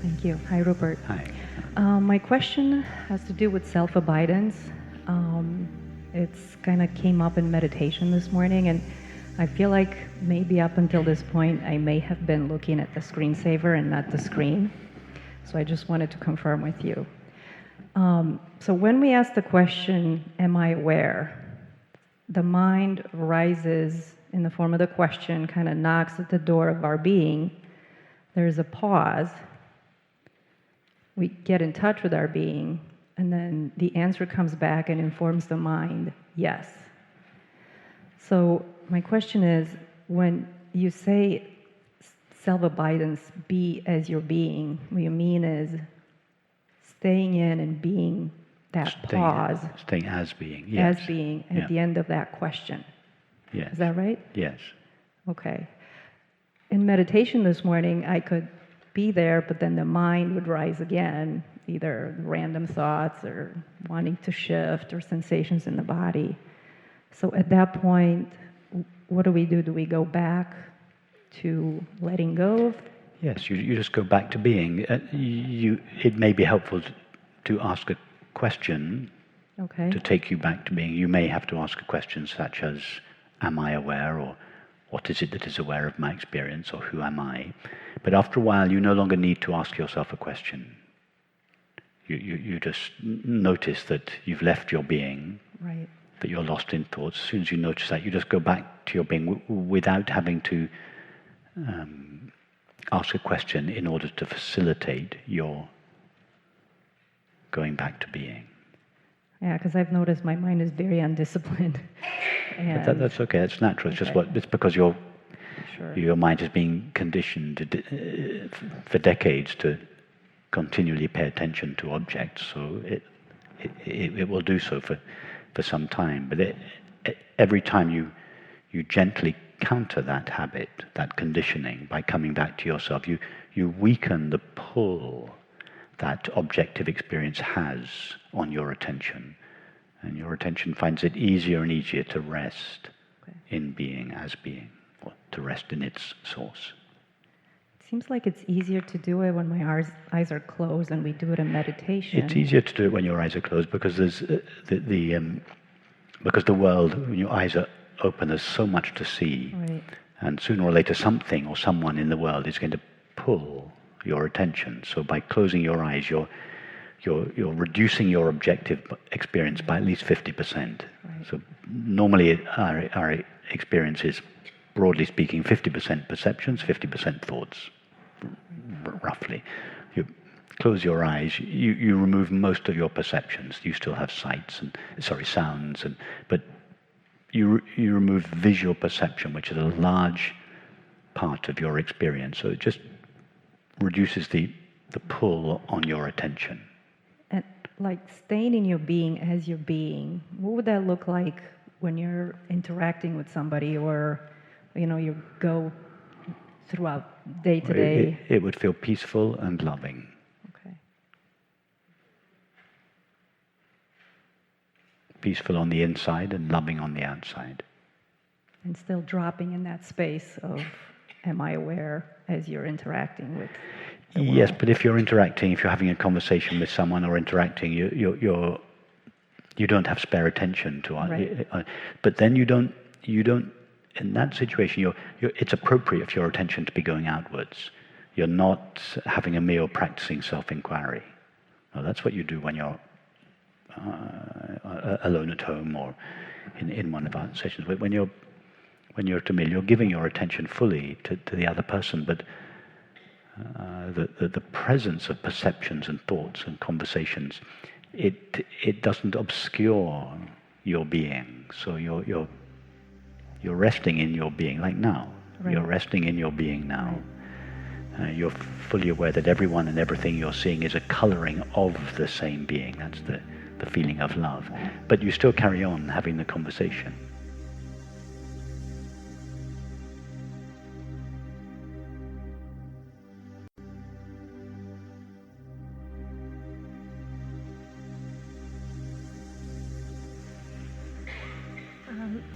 Thank you. Hi, Rupert. Hi. My question has to do with self-abidance. It's kind of came up in meditation this morning, and I feel like maybe up until this point, I may have been looking at the screensaver and not the screen. So I just wanted to confirm with you. So when we ask the question, am I aware? The mind rises in the form of the question, kind of knocks at the door of our being. There's a pause. We get in touch with our being, and then the answer comes back and informs the mind, yes. So my question is, when you say self-abidance, be as your being, what you mean is staying in and being that pause. Staying as being, yes. As being at the end of that question. Yes. Is that right? Yes. Okay. In meditation this morning, I could be there, but then the mind would rise again, either random thoughts or wanting to shift or sensations in the body. So at that point, what do? Do we go back to letting go? Yes, you just go back to being. It may be helpful to ask a question to take you back to being. You may have to ask a question such as, am I aware? Or what is it that is aware of my experience? Or who am I? But after a while, you no longer need to ask yourself a question. You just notice that you've left your being, right, that you're lost in thoughts. As soon as you notice that, you just go back to your being without having to ask a question in order to facilitate your going back to being. Yeah, because I've noticed my mind is very undisciplined. But that's okay. It's natural. It's just it's because your mind has been conditioned for decades to continually pay attention to objects. So it will do so for some time. But every time you gently counter that habit, that conditioning, by coming back to yourself, you weaken the pull that objective experience has on your attention. And your attention finds it easier and easier to rest in being as being, or to rest in its source. It seems like it's easier to do it when my eyes are closed and we do it in meditation. It's easier to do it when your eyes are closed because there's because the world, when your eyes are open, there's so much to see. Right. And sooner or later something or someone in the world is going to pull your attention. So by closing your eyes, you're reducing your objective experience by at least 50%. Right. So normally our experience is, broadly speaking, 50% perceptions, 50% thoughts, roughly. You close your eyes, you remove most of your perceptions. You still have sounds, but you remove visual perception, which is a large part of your experience. So it just reduces the pull on your attention. And like staying in your being as your being, what would that look like when you're interacting with somebody, or you go throughout day to day? It would feel peaceful and loving. Okay. Peaceful on the inside and loving on the outside. And still dropping in that space of, am I aware, as you're interacting with the world? Yes, but if you're having a conversation with someone or interacting, you don't have spare attention to it. Right. But then you don't. In that situation, it's appropriate for your attention to be going outwards. You're not having a meal practicing self-inquiry. No, that's what you do when you're alone at home or in one of our sessions. When you're at a meal, you're giving your attention fully to the other person, but the presence of perceptions and thoughts and conversations, it doesn't obscure your being. So you're resting in your being, like now. Right. You're resting in your being now. Right. You're fully aware that everyone and everything you're seeing is a coloring of the same being. That's the feeling of love. But you still carry on having the conversation.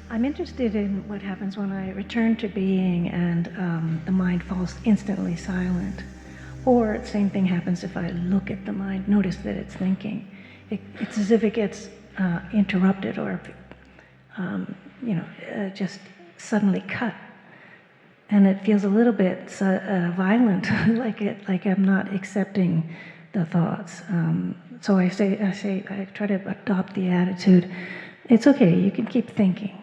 I'm interested in what happens when I return to being and the mind falls instantly silent. Or the same thing happens if I look at the mind, notice that it's thinking. It's as if it gets interrupted or, just suddenly cut. And it feels a little bit violent, like I'm not accepting the thoughts. So I try to adopt the attitude, it's okay, you can keep thinking.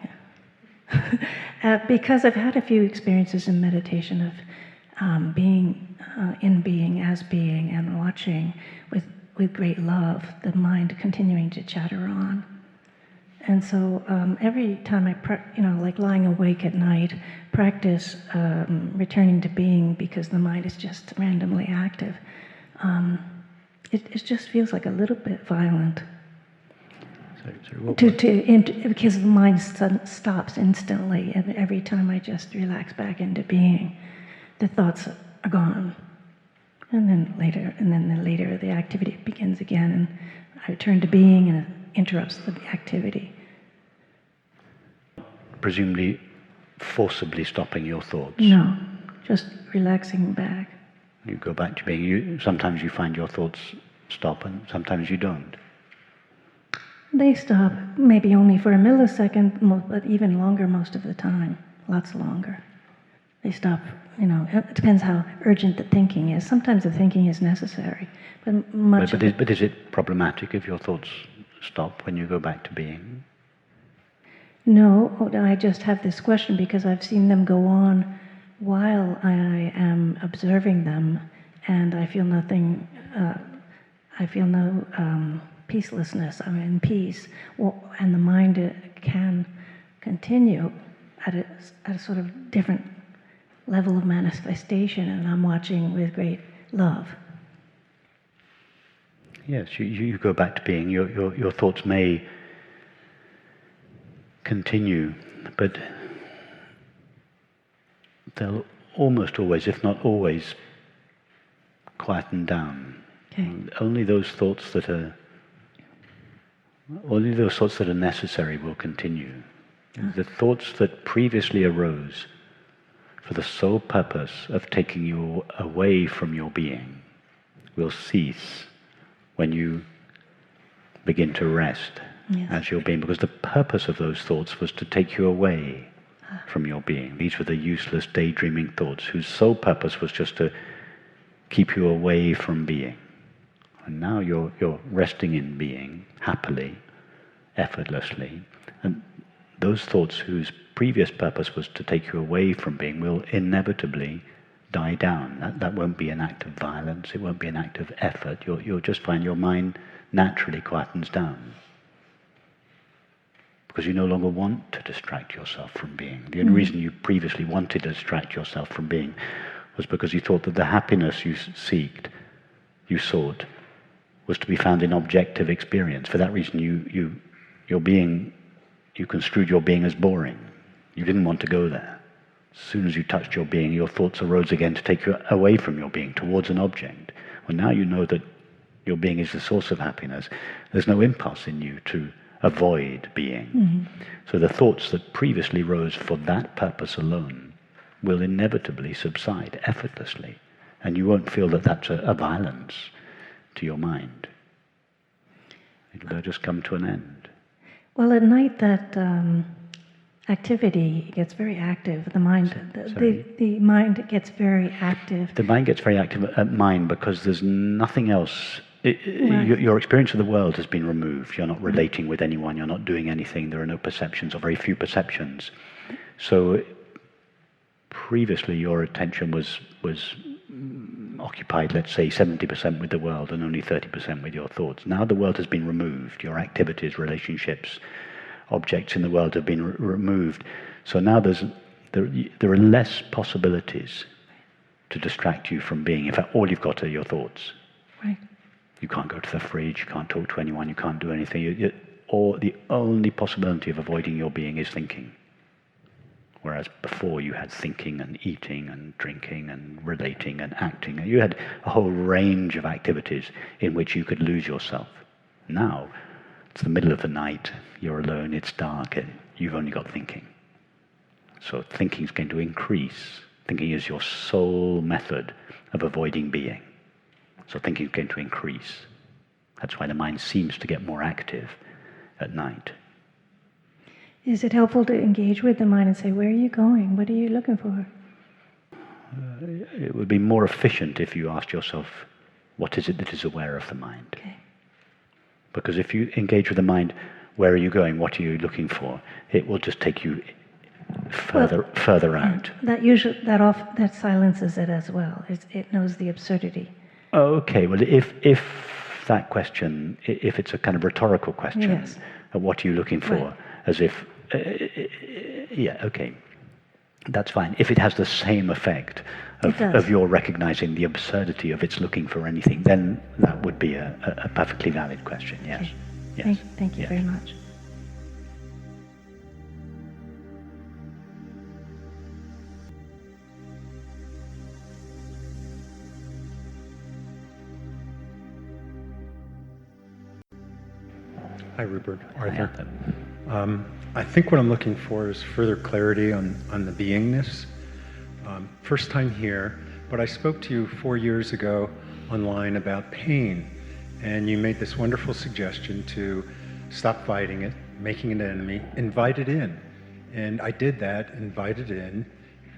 Because I've had a few experiences in meditation of being in being, as being, and watching with great love, the mind continuing to chatter on. And so every time like lying awake at night, practice returning to being because the mind is just randomly active, it just feels like a little bit violent. Because the mind stops instantly, and every time I just relax back into being, the thoughts are gone. And then later the activity begins again, and I return to being, and it interrupts the activity. Presumably forcibly stopping your thoughts? No, just relaxing back. You go back to being. Sometimes you find your thoughts stop, and sometimes you don't. They stop, maybe only for a millisecond, but even longer most of the time, lots longer. They stop, it depends how urgent the thinking is. Sometimes the thinking is necessary, but is it problematic if your thoughts stop when you go back to being? No, I just have this question because I've seen them go on while I am observing them, and I feel nothing, I feel no peacelessness. I'm in peace, and the mind can continue at a sort of different level of manifestation, and I'm watching with great love. Yes, you go back to being. Your thoughts may continue, but they'll almost always, if not always, quieten down. Okay. Only those thoughts that are necessary will continue. The thoughts that previously arose for the sole purpose of taking you away from your being will cease when you begin to rest as your being, because the purpose of those thoughts was to take you away from your being. These were the useless daydreaming thoughts whose sole purpose was just to keep you away from being. And now you're resting in being happily, effortlessly, and those thoughts whose previous purpose was to take you away from being will inevitably die down. That won't be an act of violence, it won't be an act of effort. You'll just find your mind naturally quietens down. Because you no longer want to distract yourself from being. The only reason you previously wanted to distract yourself from being was because you thought that the happiness you sought, was to be found in objective experience. For that reason, you construed your being as boring. You didn't want to go there. As soon as you touched your being, your thoughts arose again to take you away from your being, towards an object. Well, now you know that your being is the source of happiness. There's no impulse in you to avoid being. Mm-hmm. So the thoughts that previously rose for that purpose alone will inevitably subside effortlessly, and you won't feel that that's a violence to your mind. It'll just come to an end. Well, at night that activity gets very active. The mind gets very active. The mind gets very active at mind because there's nothing else. Your experience of the world has been removed. You're not relating with anyone. You're not doing anything. There are no perceptions, or very few perceptions. So previously, your attention was occupied, let's say, 70% with the world and only 30% with your thoughts. Now the world has been removed. Your activities, relationships, objects in the world have been removed. So now there are less possibilities to distract you from being. In fact, all you've got are your thoughts. Right. You can't go to the fridge, you can't talk to anyone, you can't do anything. Or the only possibility of avoiding your being is thinking. Whereas before you had thinking and eating and drinking and relating and acting. You had a whole range of activities in which you could lose yourself. Now, it's the middle of the night, you're alone, it's dark, and you've only got thinking. So thinking is going to increase. Thinking is your sole method of avoiding being. So thinking is going to increase. That's why the mind seems to get more active at night. Is it helpful to engage with the mind and say, where are you going? What are you looking for? It would be more efficient if you asked yourself, what is it that is aware of the mind? Okay. Because if you engage with the mind, where are you going? What are you looking for? It will just take you further out. That silences it as well. It knows the absurdity. Okay. Well, if that question, if it's a kind of rhetorical question, yes. What are you looking for? Right. As if, yeah, okay, that's fine. If it has the same effect of your recognizing the absurdity of its looking for anything, then that would be a perfectly valid question. Yes. Okay. Yes. Thank you yes. very much. Hi, Rupert. Arthur. I think what I'm looking for is further clarity on the beingness. First time here, but I spoke to you 4 years ago online about pain, and you made this wonderful suggestion to stop fighting it, making it an enemy, invite it in. And I did that, invited in,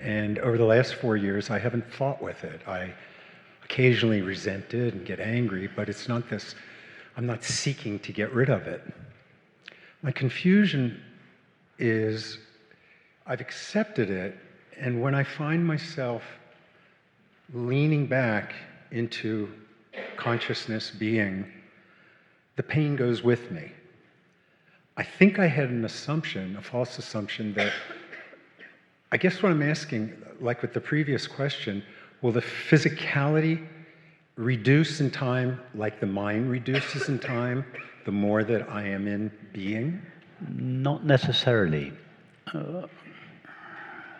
and over the last 4 years, I haven't fought with it. I occasionally resent it and get angry, but it's not this, I'm not seeking to get rid of it. My confusion is I've accepted it, and when I find myself leaning back into consciousness being, the pain goes with me. I think I had an assumption, a false assumption, that I guess what I'm asking, like with the previous question, will the physicality reduce in time like the mind reduces in time the more that I am in being? Not necessarily.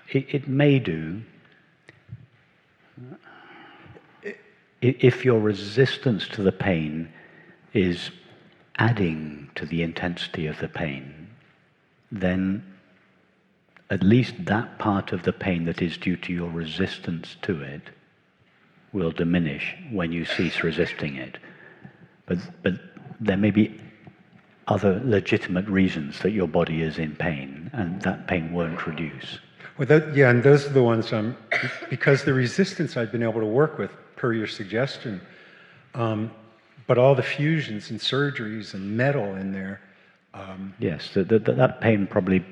It may do. If your resistance to the pain is adding to the intensity of the pain, then at least that part of the pain that is due to your resistance to it will diminish when you cease resisting it. But there may be other legitimate reasons that your body is in pain, and that pain won't reduce. Well, and those are the ones because the resistance I've been able to work with, per your suggestion, but all the fusions and surgeries and metal in there. Yes, that pain probably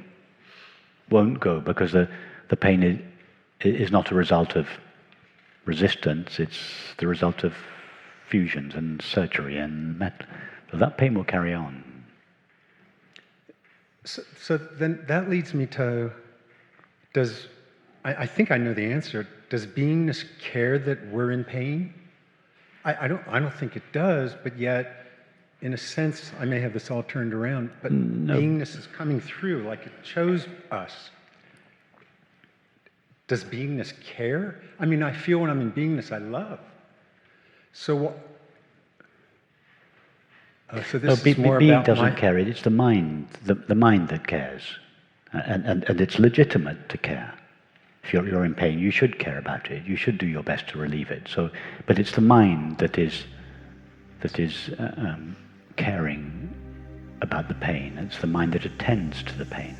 won't go because the pain is not a result of resistance, it's the result of fusions and surgery and metal. So that pain will carry on. So then that leads me to, I think I know the answer, does beingness care that we're in pain? I don't think it does, but yet, in a sense, I may have this all turned around, but no. Beingness is coming through, like it chose us. Does beingness care? I mean, I feel when I'm in beingness, I love. So this is more being about doesn't care. It's the mind, the mind that cares, and it's legitimate to care. If you're in pain, you should care about it. You should do your best to relieve it. So, but it's the mind that is caring about the pain. It's the mind that attends to the pain.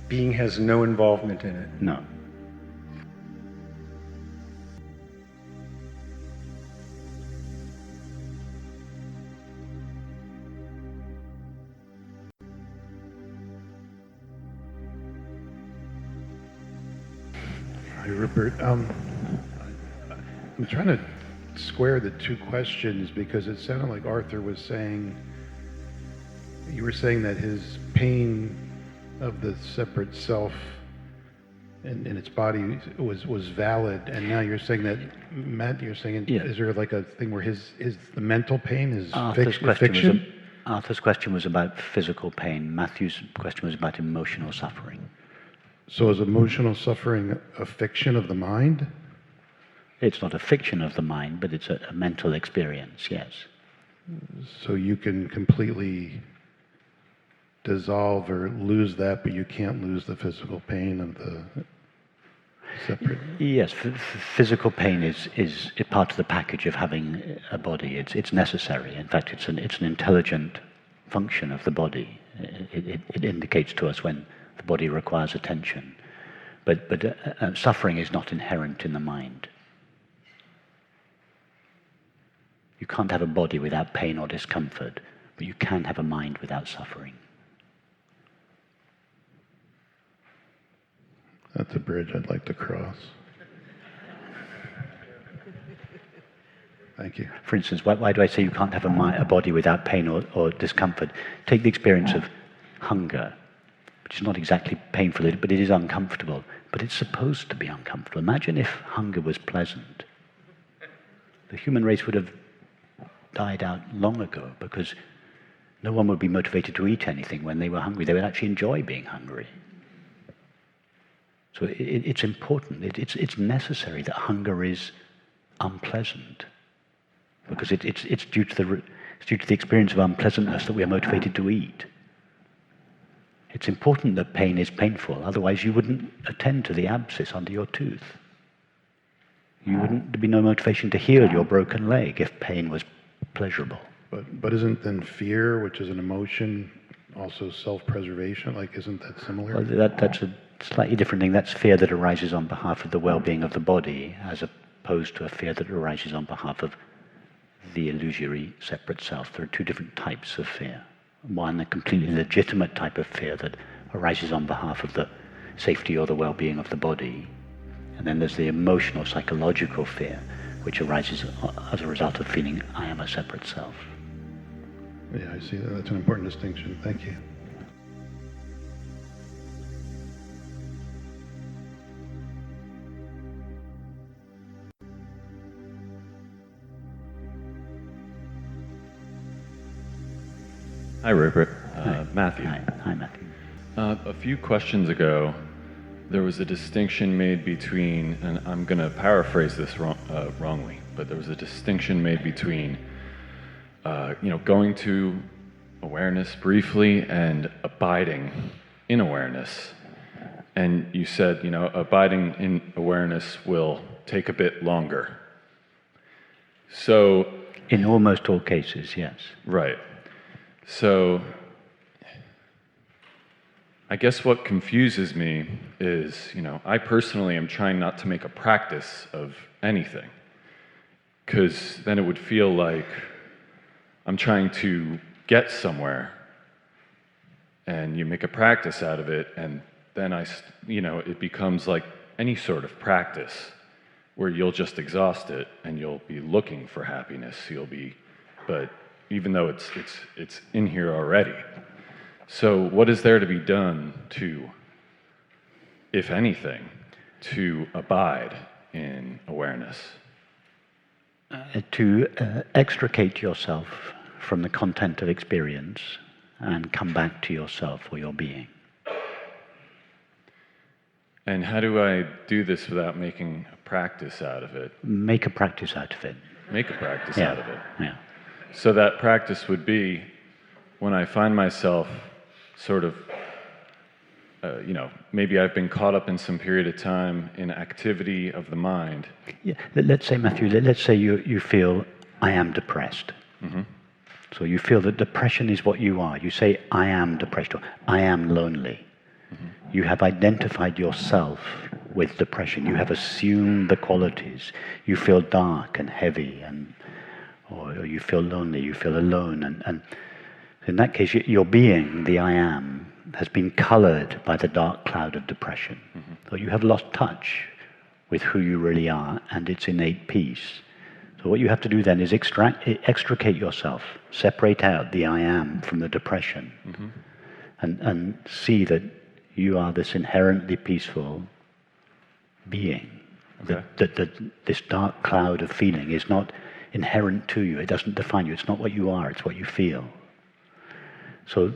Being has no involvement in it. No. Hi, Rupert. I'm trying to square the two questions because it sounded like Arthur was saying, you were saying that his pain of the separate self in its body was valid, and now you're saying that, Matt, you're saying, yeah. Is there like a thing where the mental pain is fiction? Arthur's question was about physical pain. Matthew's question was about emotional suffering. So is emotional suffering a fiction of the mind? It's not a fiction of the mind, but it's a mental experience, yes. So you can completely dissolve or lose that, but you can't lose the physical pain of the... separate? Yes, physical pain is part of the package of having a body. It's necessary. In fact, it's an intelligent function of the body. It indicates to us when the body requires attention. But suffering is not inherent in the mind. You can't have a body without pain or discomfort, but you can have a mind without suffering. That's a bridge I'd like to cross. Thank you. For instance, why do I say you can't have a body without pain or discomfort? Take the experience of hunger, which is not exactly painful, but it is uncomfortable. But it's supposed to be uncomfortable. Imagine if hunger was pleasant. The human race would have died out long ago, because no one would be motivated to eat anything when they were hungry. They would actually enjoy being hungry. So it's important. It's necessary that hunger is unpleasant, because it's due to the experience of unpleasantness that we are motivated to eat. It's important that pain is painful. Otherwise, you wouldn't attend to the abscess under your tooth. There'd be no motivation to heal your broken leg if pain was pleasurable. But isn't then fear, which is an emotion, also self-preservation? Like, isn't that similar? Well, that's a slightly different thing. That's fear that arises on behalf of the well-being of the body, as opposed to a fear that arises on behalf of the illusory separate self. There are two different types of fear. One, a completely legitimate type of fear that arises on behalf of the safety or the well-being of the body. And then there's the emotional, psychological fear, which arises as a result of feeling, I am a separate self. Yeah, I see that. That's an important distinction. Thank you. Hi, Rupert. Hi. Matthew. Hi, Matthew. A few questions ago, there was a distinction made between, and I'm going to paraphrase this wrongly, but there was a distinction made between, going to awareness briefly and abiding in awareness. And you said, abiding in awareness will take a bit longer. So, in almost all cases, yes. Right. So, I guess what confuses me is, I personally am trying not to make a practice of anything, because then it would feel like I'm trying to get somewhere, and you make a practice out of it, and then it becomes like any sort of practice, where you'll just exhaust it, and you'll be looking for happiness. But even though it's in here already. So what is there to be done to, if anything, to abide in awareness? To extricate yourself from the content of experience and come back to yourself or your being. And how do I do this without making a practice out of it? Make a practice out of it. Make a practice out of it. Yeah. So that practice would be when I find myself sort of, maybe I've been caught up in some period of time in activity of the mind. Yeah. Let's say, Matthew, let's say you feel, I am depressed. Mm-hmm. So you feel that depression is what you are. You say, I am depressed, or I am lonely. Mm-hmm. You have identified yourself with depression. You have assumed the qualities. You feel dark and heavy, or you feel lonely, you feel alone. And in that case, your being, the I am, has been colored by the dark cloud of depression. Mm-hmm. So you have lost touch with who you really are and its innate peace. So what you have to do then is extricate yourself, separate out the I am from the depression, mm-hmm. and see that you are this inherently peaceful being. Okay. That this dark cloud of feeling is not inherent to you. It doesn't define you. It's not what you are. It's what you feel. So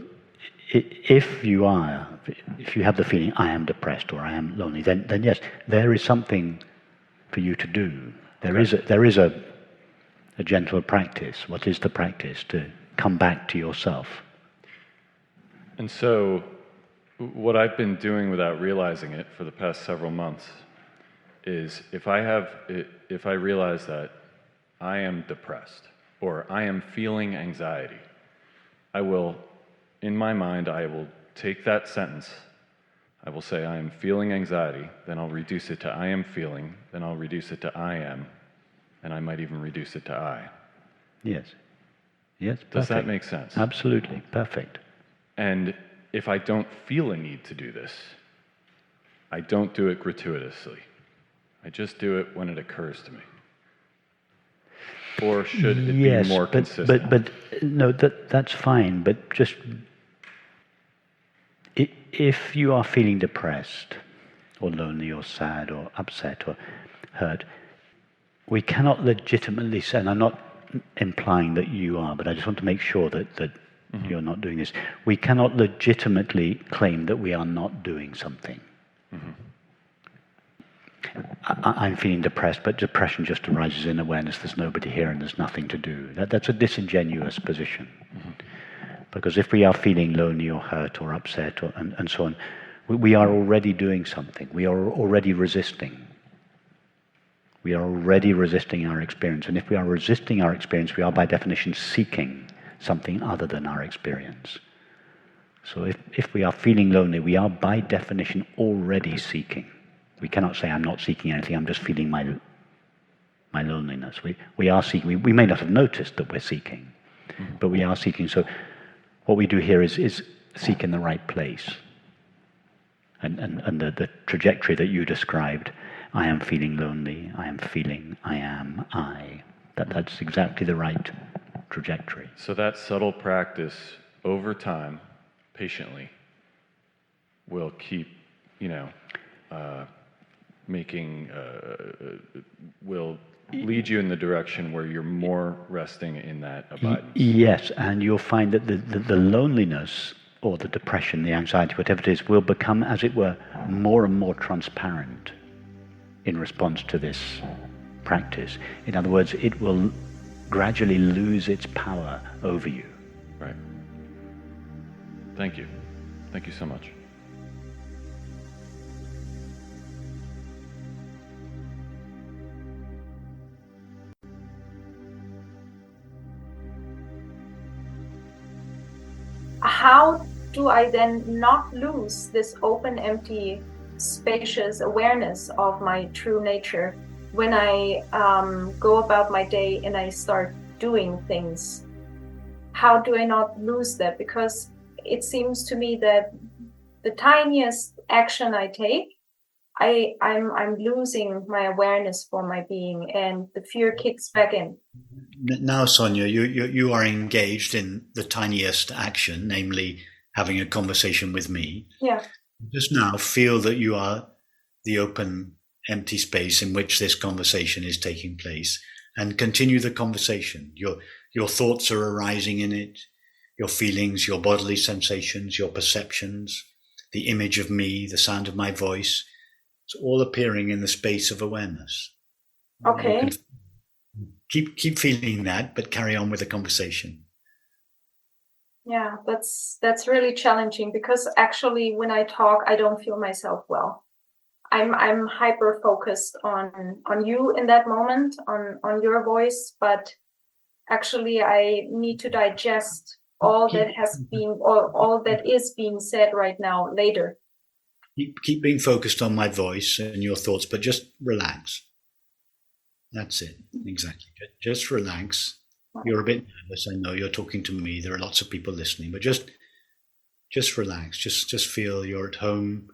if you have the feeling, I am depressed or I am lonely, then yes, there is something for you to do. There is a gentle practice. What is the practice? To come back to yourself. And so what I've been doing without realizing it for the past several months is if I realize that I am depressed or I am feeling anxiety, I will, in my mind, I will take that sentence. I will say, I am feeling anxiety, then I'll reduce it to I am feeling, then I'll reduce it to I am, and I might even reduce it to I. Yes. Yes, perfect. Does that make sense? Absolutely, perfect. And if I don't feel a need to do this, I don't do it gratuitously. I just do it when it occurs to me. Or should it be more consistent? But no, that's fine. But just if you are feeling depressed, or lonely, or sad, or upset, or hurt, we cannot legitimately say, and I'm not implying that you are, but I just want to make sure that you're not doing this. We cannot legitimately claim that we are not doing something. I'm feeling depressed, but depression just arises in awareness. There's nobody here and there's nothing to do. That's a disingenuous position. Because if we are feeling lonely or hurt or upset and so on, we are already doing something. We are already resisting. We are already resisting our experience. And if we are resisting our experience, we are by definition seeking something other than our experience. So if we are feeling lonely, we are by definition already seeking. We cannot say, I'm not seeking anything, I'm just feeling my loneliness. We are seeking. We may not have noticed that we're seeking, but we are seeking. So what we do here is seek in the right place. And the trajectory that you described, I am feeling lonely, I am feeling, I am, I. That's exactly the right trajectory. So that subtle practice over time, patiently, will keep, will lead you in the direction where you're more resting in that abidance. Yes, and you'll find that the loneliness or the depression, the anxiety, whatever it is, will become, as it were, more and more transparent in response to this practice. In other words, it will gradually lose its power over you. Right. Thank you. Thank you so much. How do I then not lose this open, empty, spacious awareness of my true nature when I go about my day and I start doing things? How do I not lose that? Because it seems to me that the tiniest action I take, I'm losing my awareness for my being, and the fear kicks back in. Now, Sonia, you are engaged in the tiniest action, namely having a conversation with me. Yeah. Just now feel that you are the open, empty space in which this conversation is taking place, and continue the conversation. Your thoughts are arising in it, your feelings, your bodily sensations, your perceptions, the image of me, the sound of my voice. It's all appearing in the space of awareness. Okay. Keep feeling that, but carry on with the conversation. Yeah, that's really challenging, because actually when I talk, I don't feel myself well. I'm hyper focused on you in that moment, on your voice, but actually I need to digest all that has been, or all that is being said right now later. Keep being focused on my voice and your thoughts, but just relax. That's it. Exactly. Just relax. You're a bit nervous. I know you're talking to me. There are lots of people listening, but just relax. Just feel you're at home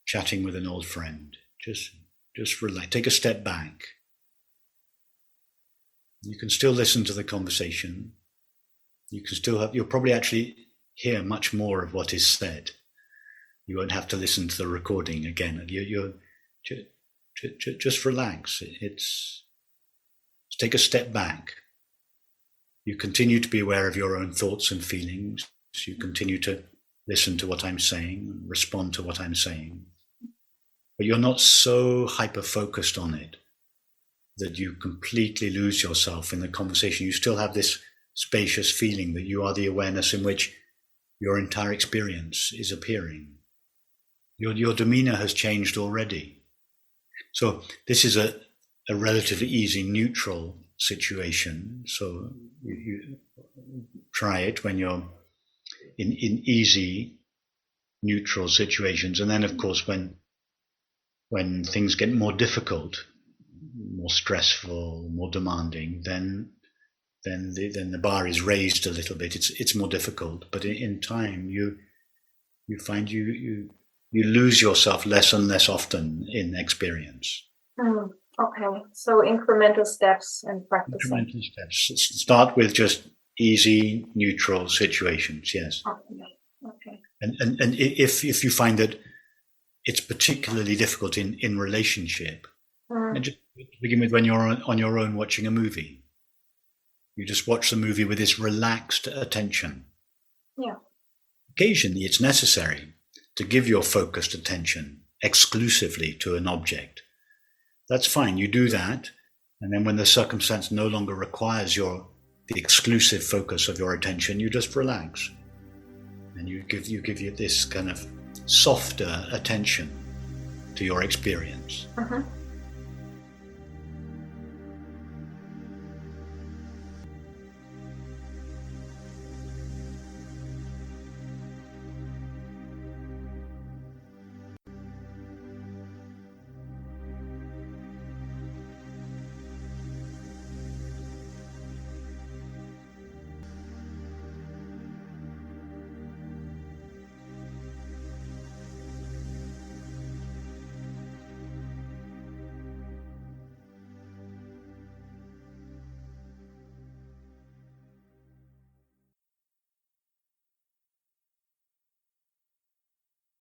chatting with an old friend. Just relax. Take a step back. You can still listen to the conversation. You'll probably actually hear much more of what is said. You won't have to listen to the recording again. Just relax. Take a step back. You continue to be aware of your own thoughts and feelings. You continue to listen to what I'm saying and respond to what I'm saying. But you're not so hyper-focused on it that you completely lose yourself in the conversation. You still have this spacious feeling that you are the awareness in which your entire experience is appearing. Your demeanor has changed already. So this is a relatively easy neutral situation. So you try it when you're in easy neutral situations, and then of course when things get more difficult, more stressful, more demanding, then the bar is raised a little bit. It's more difficult, but in time you find you lose yourself less and less often in experience. Okay, so incremental steps and practicing. Incremental steps. Start with just easy, neutral situations. Yes. Okay. And if you find that it's particularly difficult in relationship, and just begin with when you're on your own watching a movie. You just watch the movie with this relaxed attention. Yeah. Occasionally, it's necessary to give your focused attention exclusively to an object. That's fine. You do that, and then when the circumstance no longer requires the exclusive focus of your attention, you just relax, and you give this kind of softer attention to your experience.